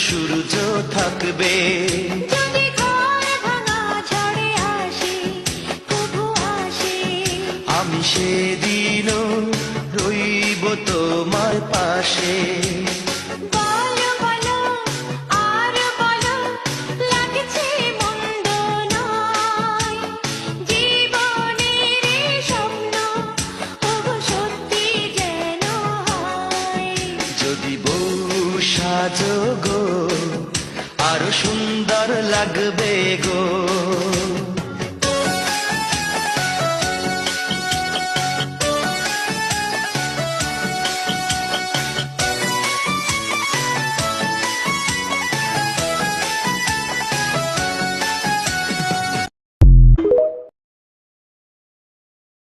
সূর্য থাকবে। যদি ঘর ভাঙা ঝড়ে আসে, কভু আসে, আমি সেদিনও রইব তোমার পাশে। বলো বলো আর বলো, লাগছে মন্দ নয়, জীবনের এই স্বপ্ন ওগো সত্যি যেন হয়। যদি বউ সাজো গো, আরো সুন্দর লাগবে গো।